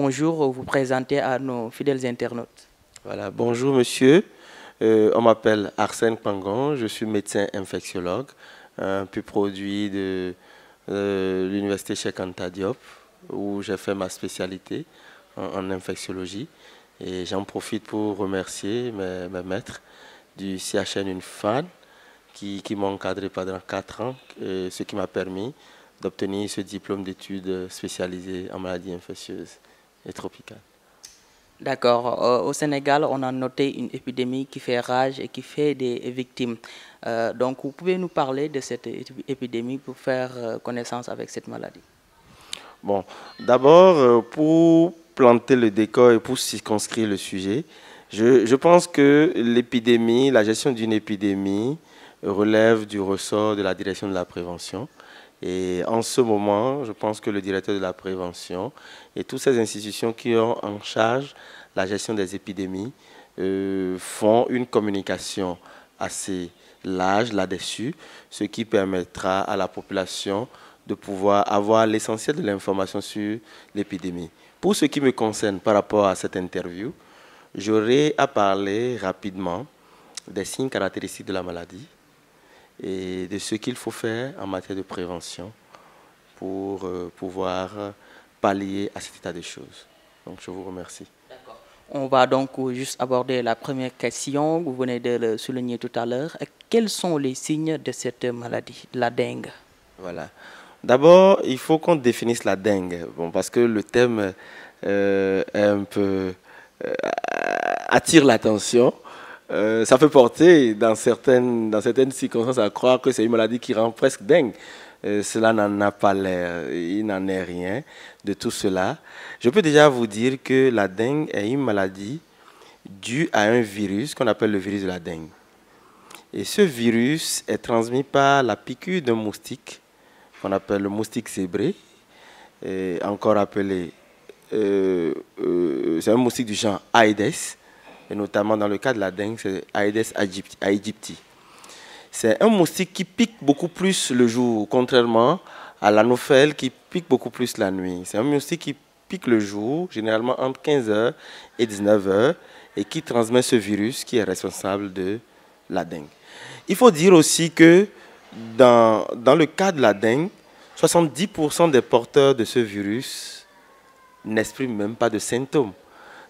bonjour, vous présenter à nos fidèles internautes. Voilà, bonjour monsieur, on m'appelle Arsène Pangon, je suis médecin infectiologue, puis produit de l'université Cheikh Anta Diop, où j'ai fait ma spécialité en infectiologie. Et j'en profite pour remercier mes maîtres du CHN UNFAD qui m'ont encadré pendant 4 ans, ce qui m'a permis d'obtenir ce diplôme d'études spécialisées en maladies infectieuses et tropicales. D'accord. Au Sénégal, on a noté une épidémie qui fait rage et qui fait des victimes. Donc, vous pouvez nous parler de cette épidémie pour faire connaissance avec cette maladie? Bon, d'abord, pour planter le décor et pour circonscrire le sujet, je pense que l'épidémie, la gestion d'une épidémie relève du ressort de la direction de la prévention. Et en ce moment, je pense que le directeur de la prévention et toutes ces institutions qui ont en charge la gestion des épidémies font une communication assez large là-dessus, ce qui permettra à la population de pouvoir avoir l'essentiel de l'information sur l'épidémie. Pour ce qui me concerne par rapport à cette interview, j'aurai à parler rapidement des signes caractéristiques de la maladie et de ce qu'il faut faire en matière de prévention pour pouvoir pallier à cet état de choses. Donc je vous remercie. D'accord. On va donc juste aborder la première question, vous venez de le souligner tout à l'heure. Quels sont les signes de cette maladie, la dengue? Voilà. D'abord, il faut qu'on définisse la dengue, bon, parce que le thème est un peu attire l'attention. Ça peut porter dans certaines circonstances à croire que c'est une maladie qui rend presque dingue. Cela n'en a pas l'air, il n'en est rien de tout cela. Je peux déjà vous dire que la dengue est une maladie due à un virus qu'on appelle le virus de la dengue. Et ce virus est transmis par la piqûre d'un moustique qu'on appelle le moustique zébré, encore appelé, c'est un moustique du genre Aedes, et notamment dans le cas de la dengue, c'est Aedes aegypti. C'est un moustique qui pique beaucoup plus le jour, contrairement à l'anophèle qui pique beaucoup plus la nuit. C'est un moustique qui pique le jour, généralement entre 15h et 19h, et qui transmet ce virus qui est responsable de la dengue. Il faut dire aussi que dans le cas de la dengue, 70% des porteurs de ce virus n'expriment même pas de symptômes.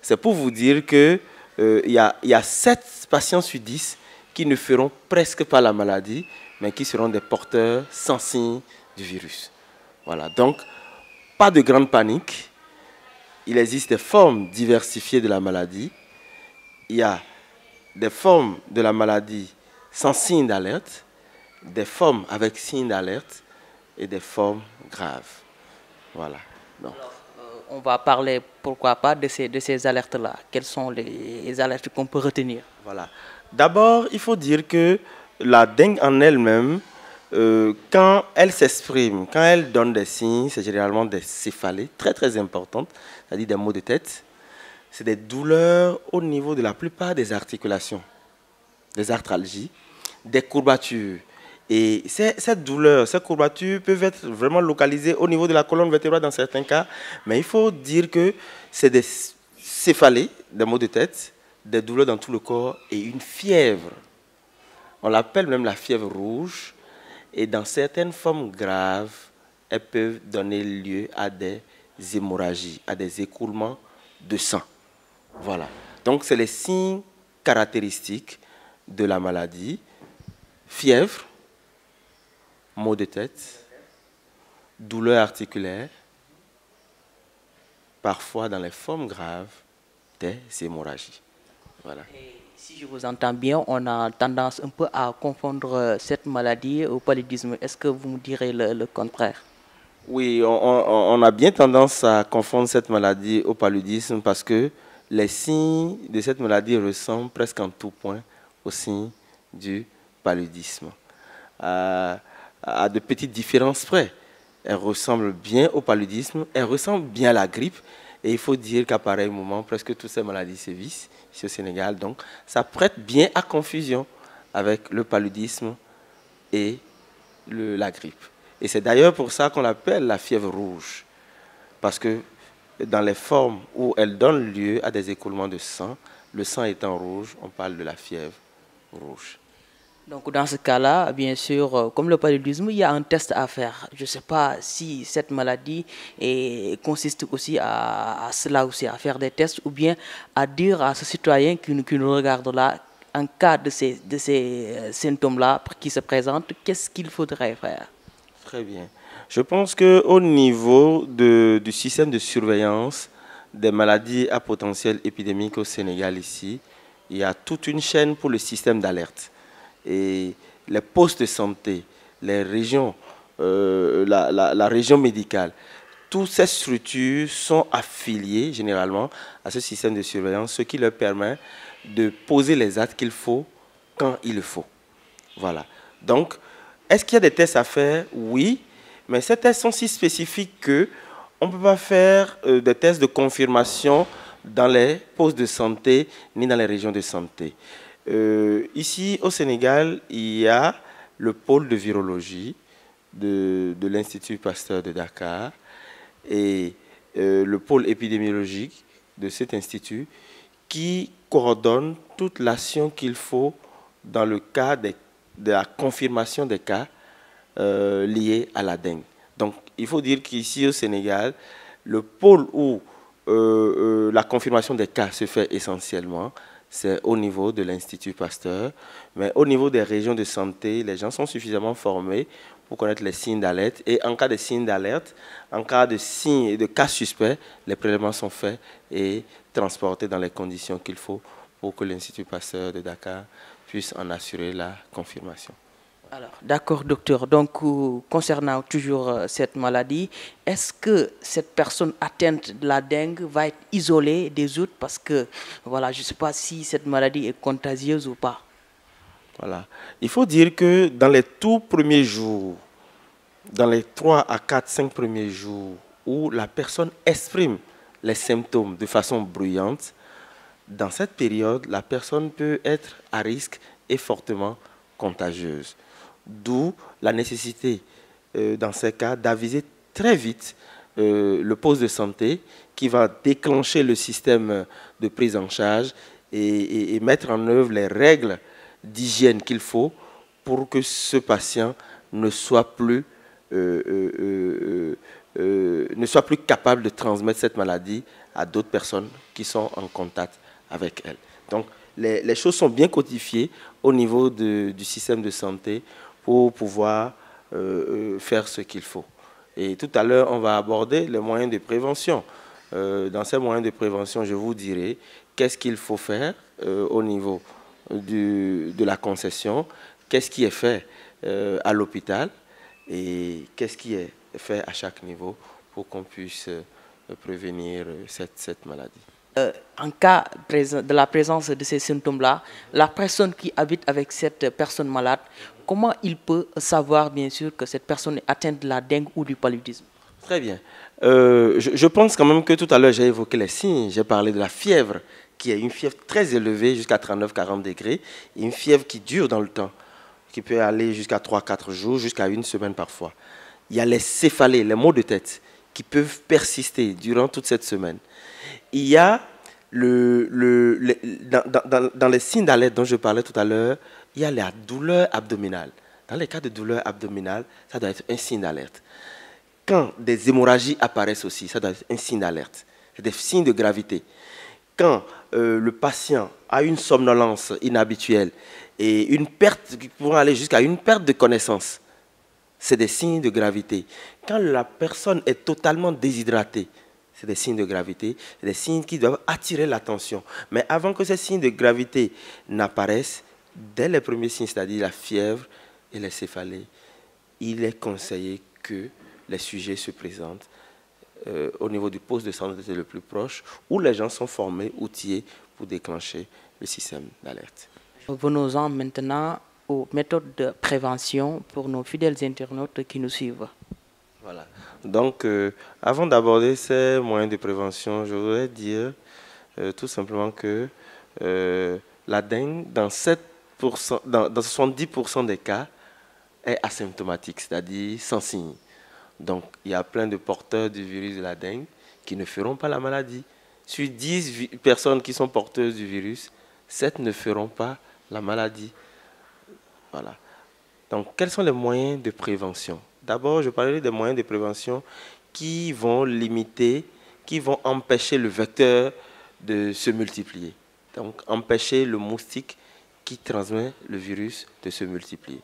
C'est pour vous dire qu'il y a 7 patients sur 10 qui ne feront presque pas la maladie, mais qui seront des porteurs sans signe du virus. Voilà, donc pas de grande panique. Il existe des formes diversifiées de la maladie. Il y a des formes de la maladie sans signe d'alerte, des formes avec signe d'alerte et des formes graves. Voilà. Donc. Alors, on va parler, pourquoi pas, de ces alertes-là. Quelles sont les alertes qu'on peut retenir? Voilà. D'abord, il faut dire que la dengue en elle-même, quand elle s'exprime, quand elle donne des signes, c'est généralement des céphalées très très importantes, c'est-à-dire des maux de tête. C'est des douleurs au niveau de la plupart des articulations, des arthralgies, des courbatures. Et cette douleur, ces courbatures peuvent être vraiment localisées au niveau de la colonne vertébrale dans certains cas, mais il faut dire que c'est des céphalées, des maux de tête, des douleurs dans tout le corps et une fièvre. On l'appelle même la fièvre rouge. Et dans certaines formes graves, elles peuvent donner lieu à des hémorragies, à des écoulements de sang. Voilà. Donc, c'est les signes caractéristiques de la maladie. Fièvre, maux de tête, douleurs articulaires, parfois dans les formes graves, des hémorragies. Voilà. Et si je vous entends bien, on a tendance un peu à confondre cette maladie au paludisme. Est-ce que vous me direz le contraire? Oui, on a bien tendance à confondre cette maladie au paludisme parce que les signes de cette maladie ressemblent presque en tout point aux signes du paludisme. À de petites différences près. Elle ressemble bien au paludisme, elle ressemble bien à la grippe. Et il faut dire qu'à pareil moment, presque toutes ces maladies sévissent ici au Sénégal. Donc, ça prête bien à confusion avec le paludisme et la grippe. Et c'est d'ailleurs pour ça qu'on l'appelle la fièvre rouge. Parce que dans les formes où elles donnent lieu à des écoulements de sang, le sang étant rouge, on parle de la fièvre rouge. Donc dans ce cas-là, bien sûr, comme le paludisme, il y a un test à faire. Je ne sais pas si cette maladie consiste aussi à cela aussi, à faire des tests ou bien à dire à ce citoyen qui nous regarde là, en cas de ces symptômes-là qui se présentent, qu'est-ce qu'il faudrait faire? Très bien. Je pense qu'au niveau du système de surveillance des maladies à potentiel épidémique au Sénégal ici, il y a toute une chaîne pour le système d'alerte. Et les postes de santé, les régions, la région médicale, toutes ces structures sont affiliées généralement à ce système de surveillance, ce qui leur permet de poser les actes qu'il faut quand il le faut. Voilà. Donc, est-ce qu'il y a des tests à faire? Oui, mais ces tests sont si spécifiques qu'on ne peut pas faire des tests de confirmation dans les postes de santé ni dans les régions de santé. Ici, au Sénégal, il y a le pôle de virologie de l'Institut Pasteur de Dakar et le pôle épidémiologique de cet institut qui coordonne toute l'action qu'il faut dans le cas de la confirmation des cas liés à la dengue. Donc, il faut dire qu'ici au Sénégal, le pôle où la confirmation des cas se fait essentiellement, c'est au niveau de l'Institut Pasteur. Mais au niveau des régions de santé, les gens sont suffisamment formés pour connaître les signes d'alerte. Et en cas de signes d'alerte, en cas de signes et de cas suspects, les prélèvements sont faits et transportés dans les conditions qu'il faut pour que l'Institut Pasteur de Dakar puisse en assurer la confirmation. Alors, d'accord, docteur. Donc, concernant toujours cette maladie, est-ce que cette personne atteinte de la dengue va être isolée des autres? Parce que, voilà, je ne sais pas si cette maladie est contagieuse ou pas. Voilà. Il faut dire que dans les tout premiers jours, dans les 3 à 4, 5 premiers jours où la personne exprime les symptômes de façon bruyante, dans cette période, la personne peut être à risque et fortement contagieuse. D'où la nécessité, dans ces cas, d'aviser très vite le poste de santé qui va déclencher le système de prise en charge et mettre en œuvre les règles d'hygiène qu'il faut pour que ce patient ne soit plus capable de transmettre cette maladie à d'autres personnes qui sont en contact avec elle. Donc, les choses sont bien codifiées au niveau du système de santé pour pouvoir faire ce qu'il faut. Et tout à l'heure, on va aborder les moyens de prévention. Dans ces moyens de prévention, je vous dirai qu'est-ce qu'il faut faire au niveau de la concession, qu'est-ce qui est fait à l'hôpital et qu'est-ce qui est fait à chaque niveau pour qu'on puisse prévenir cette maladie. En cas de la présence de ces symptômes-là, la personne qui habite avec cette personne malade, comment il peut savoir, bien sûr, que cette personne est atteinte de la dengue ou du paludisme? Très bien. Je pense quand même que tout à l'heure, j'ai évoqué les signes. J'ai parlé de la fièvre, qui est une fièvre très élevée, jusqu'à 39-40 degrés, et une fièvre qui dure dans le temps, qui peut aller jusqu'à 3-4 jours, jusqu'à une semaine parfois. Il y a les céphalées, les maux de tête, qui peuvent persister durant toute cette semaine. Il y a dans les signes d'alerte dont je parlais tout à l'heure, il y a la douleur abdominale. Dans les cas de douleur abdominale, ça doit être un signe d'alerte. Quand des hémorragies apparaissent aussi, ça doit être un signe d'alerte. C'est des signes de gravité. Quand le patient a une somnolence inhabituelle et une perte qui pourrait aller jusqu'à une perte de connaissance, c'est des signes de gravité. Quand la personne est totalement déshydratée, c'est des signes de gravité, c'est des signes qui doivent attirer l'attention. Mais avant que ces signes de gravité n'apparaissent, dès les premiers signes, c'est-à-dire la fièvre et les céphalées, il est conseillé que les sujets se présentent au niveau du poste de santé le plus proche, où les gens sont formés, outillés pour déclencher le système d'alerte. Venons-en maintenant aux méthodes de prévention pour nos fidèles internautes qui nous suivent. Voilà. Donc, avant d'aborder ces moyens de prévention, je voudrais dire tout simplement que la dengue, dans 70% des cas, est asymptomatique, c'est-à-dire sans signe. Donc, il y a plein de porteurs du virus de la dengue qui ne feront pas la maladie. Sur 10 personnes qui sont porteuses du virus, 7 ne feront pas la maladie. Voilà. Donc, quels sont les moyens de prévention? D'abord, je parlerai des moyens de prévention qui vont limiter, qui vont empêcher le vecteur de se multiplier. Donc, empêcher le moustique qui transmet le virus de se multiplier.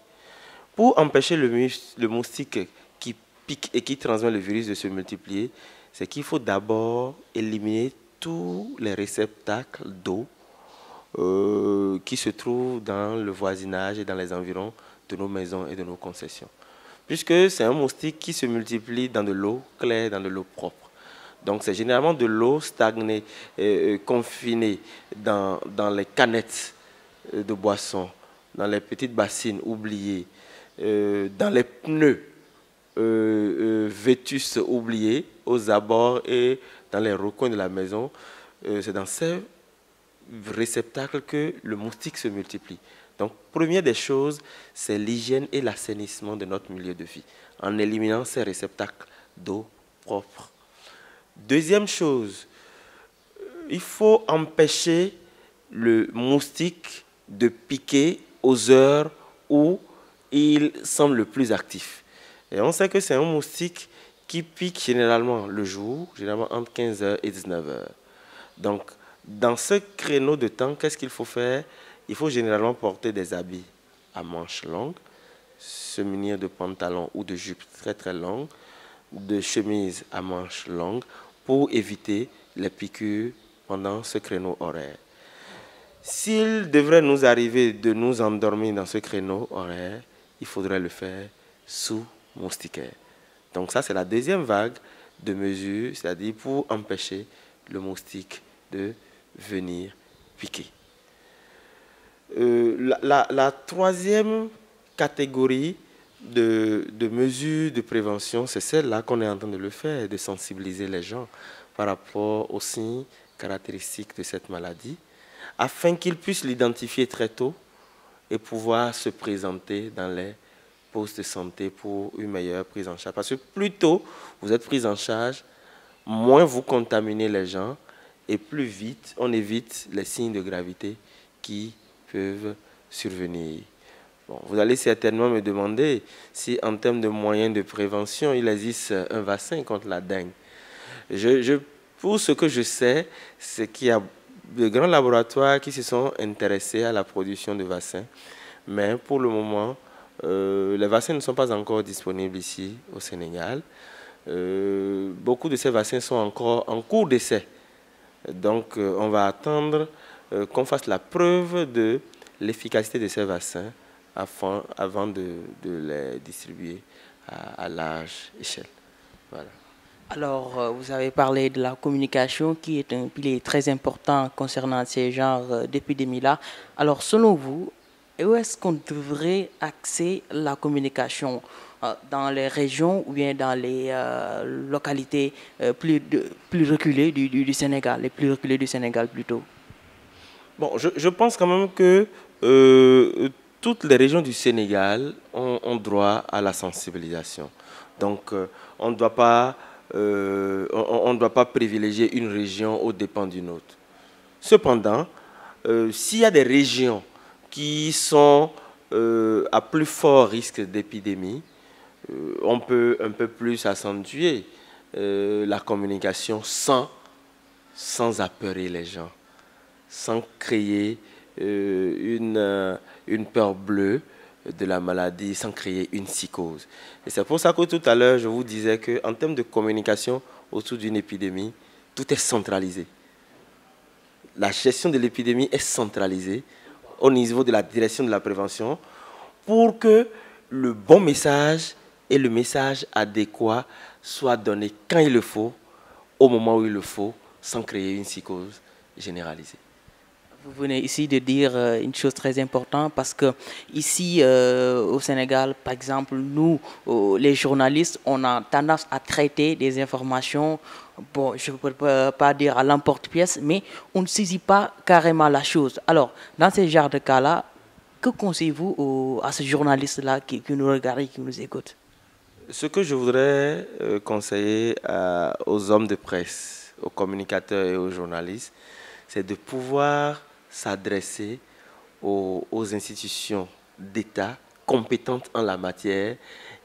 Pour empêcher le moustique qui pique et qui transmet le virus de se multiplier, c'est qu'il faut d'abord éliminer tous les réceptacles d'eau qui se trouvent dans le voisinage et dans les environs de nos maisons et de nos concessions. Puisque c'est un moustique qui se multiplie dans de l'eau claire, dans de l'eau propre. Donc c'est généralement de l'eau stagnée, confinée dans les canettes de boissons, dans les petites bassines oubliées, dans les pneus vétustes oubliés aux abords et dans les recoins de la maison. C'est dans ces réceptacles que le moustique se multiplie. Donc, première des choses, c'est l'hygiène et l'assainissement de notre milieu de vie, en éliminant ces réceptacles d'eau propre. Deuxième chose, il faut empêcher le moustique de piquer aux heures où il semble le plus actif. Et on sait que c'est un moustique qui pique généralement le jour, généralement entre 15h et 19h. Donc, dans ce créneau de temps, qu'est-ce qu'il faut faire? Il faut généralement porter des habits à manches longues, se munir de pantalons ou de jupes très très longues, de chemises à manches longues pour éviter les piqûres pendant ce créneau horaire. S'il devrait nous arriver de nous endormir dans ce créneau horaire, il faudrait le faire sous moustiquaire. Donc ça, c'est la deuxième vague de mesures, c'est-à-dire pour empêcher le moustique de venir piquer. La troisième catégorie de mesures de prévention, c'est celle-là qu'on est en train de le faire, de sensibiliser les gens par rapport aux signes caractéristiques de cette maladie, afin qu'ils puissent l'identifier très tôt et pouvoir se présenter dans les postes de santé pour une meilleure prise en charge. Parce que plus tôt vous êtes pris en charge, moins vous contaminez les gens et plus vite on évite les signes de gravité qui peuvent survenir. Bon, vous allez certainement me demander si en termes de moyens de prévention, il existe un vaccin contre la dengue. Pour ce que je sais, c'est qu'il y a de grands laboratoires qui se sont intéressés à la production de vaccins. Mais pour le moment, les vaccins ne sont pas encore disponibles ici au Sénégal. Beaucoup de ces vaccins sont encore en cours d'essai. Donc, on va attendre qu'on fasse la preuve de l'efficacité de ces vaccins avant de les distribuer à large échelle. Voilà. Alors, vous avez parlé de la communication qui est un pilier très important concernant ces genres d'épidémies-là. Alors, selon vous, où est-ce qu'on devrait axer la communication dans les régions ou bien dans les localités plus reculées du Sénégal, les plus reculées du Sénégal plutôt? Bon, je pense quand même que toutes les régions du Sénégal ont droit à la sensibilisation. Donc, on ne doit pas privilégier une région aux dépens d'une autre. Cependant, s'il y a des régions qui sont à plus fort risque d'épidémie, on peut un peu plus accentuer la communication sans apeurer les gens, sans créer une peur bleue de la maladie, sans créer une psychose. Et c'est pour ça que tout à l'heure, je vous disais qu'en termes de communication autour d'une épidémie, tout est centralisé. La gestion de l'épidémie est centralisée au niveau de la direction de la prévention pour que le bon message et le message adéquat soient donnés quand il le faut, au moment où il le faut, sans créer une psychose généralisée. Vous venez ici de dire une chose très importante parce que ici au Sénégal, par exemple, nous, les journalistes, on a tendance à traiter des informations, bon, je ne peux pas dire à l'emporte-pièce, mais on ne saisit pas carrément la chose. Alors, dans ce genre de cas-là, que conseillez-vous à ce journaliste-là qui nous regarde et qui nous écoute? Ce que je voudrais conseiller aux hommes de presse, aux communicateurs et aux journalistes, c'est de pouvoir s'adresser aux institutions d'État compétentes en la matière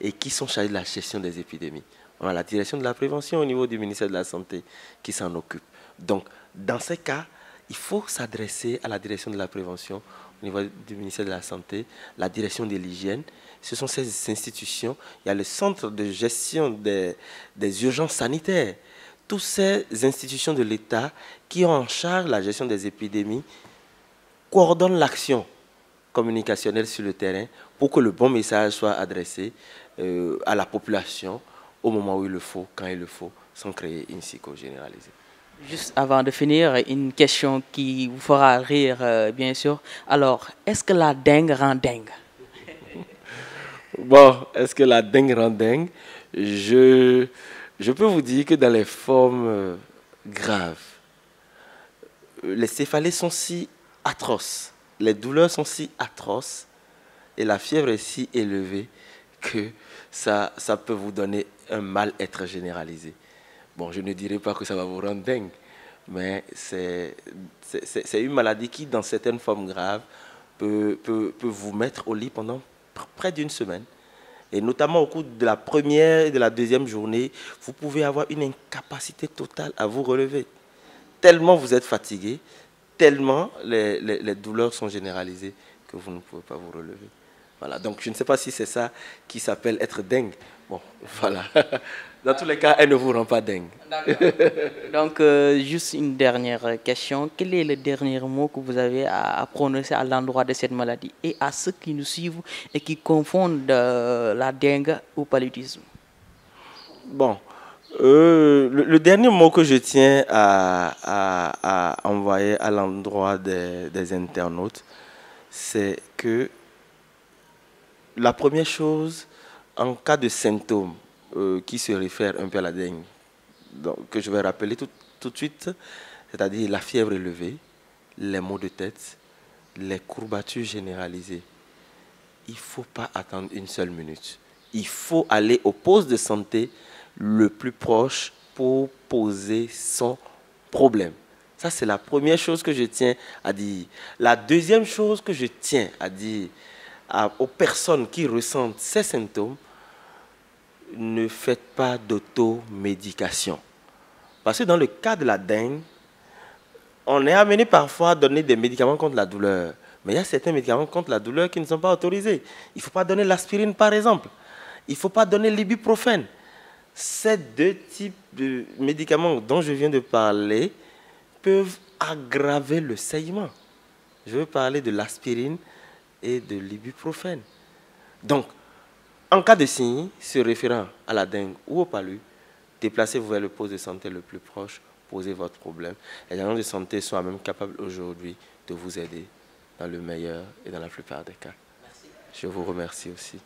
et qui sont chargées de la gestion des épidémies. On a la direction de la prévention au niveau du ministère de la Santé qui s'en occupe. Donc, dans ces cas, il faut s'adresser à la direction de la prévention au niveau du ministère de la Santé, la direction de l'hygiène. Ce sont ces institutions. Il y a le centre de gestion des urgences sanitaires. Toutes ces institutions de l'État qui ont en charge la gestion des épidémies coordonnent l'action communicationnelle sur le terrain pour que le bon message soit adressé à la population au moment où il le faut, quand il le faut, sans créer une psychose généralisée. Juste avant de finir, une question qui vous fera rire, bien sûr. Alors, est-ce que la dengue rend dingue? Bon, est-ce que la dengue rend dingue? Je peux vous dire que dans les formes graves, les céphalées sont si atroces, les douleurs sont si atroces et la fièvre est si élevée que ça peut vous donner un mal-être généralisé. Bon, je ne dirais pas que ça va vous rendre dingue, mais c'est une maladie qui, dans certaines formes graves, peut vous mettre au lit pendant près d'une semaine. Et notamment au cours de la première et de la deuxième journée, vous pouvez avoir une incapacité totale à vous relever. Tellement vous êtes fatigué, tellement les douleurs sont généralisées que vous ne pouvez pas vous relever. Voilà, donc je ne sais pas si c'est ça qui s'appelle être dingue. Bon, voilà. Dans tous les cas, elle ne vous rend pas dingue. Donc, juste une dernière question. Quel est le dernier mot que vous avez à prononcer à l'endroit de cette maladie et à ceux qui nous suivent et qui confondent la dengue au paludisme? Bon, le dernier mot que je tiens à envoyer à l'endroit des internautes, c'est que la première chose, en cas de symptômes qui se réfèrent un peu à la dengue, donc, que je vais rappeler tout de suite, c'est-à-dire la fièvre élevée, les maux de tête, les courbatures généralisées, il ne faut pas attendre une seule minute. Il faut aller au poste de santé le plus proche pour poser son problème. Ça, c'est la première chose que je tiens à dire. La deuxième chose que je tiens à dire aux personnes qui ressentent ces symptômes, ne faites pas d'automédication. Parce que dans le cas de la dengue, on est amené parfois à donner des médicaments contre la douleur. Mais il y a certains médicaments contre la douleur qui ne sont pas autorisés. Il ne faut pas donner l'aspirine, par exemple. Il ne faut pas donner l'ibuprofène. Ces deux types de médicaments dont je viens de parler peuvent aggraver le saignement. Je veux parler de l'aspirine et de l'ibuprofène. Donc, en cas de signe se référant à la dengue ou au palu, déplacez-vous vers le poste de santé le plus proche, posez votre problème. Les agents de santé sont même capables aujourd'hui de vous aider dans le meilleur et dans la plupart des cas. Merci. Je vous remercie aussi.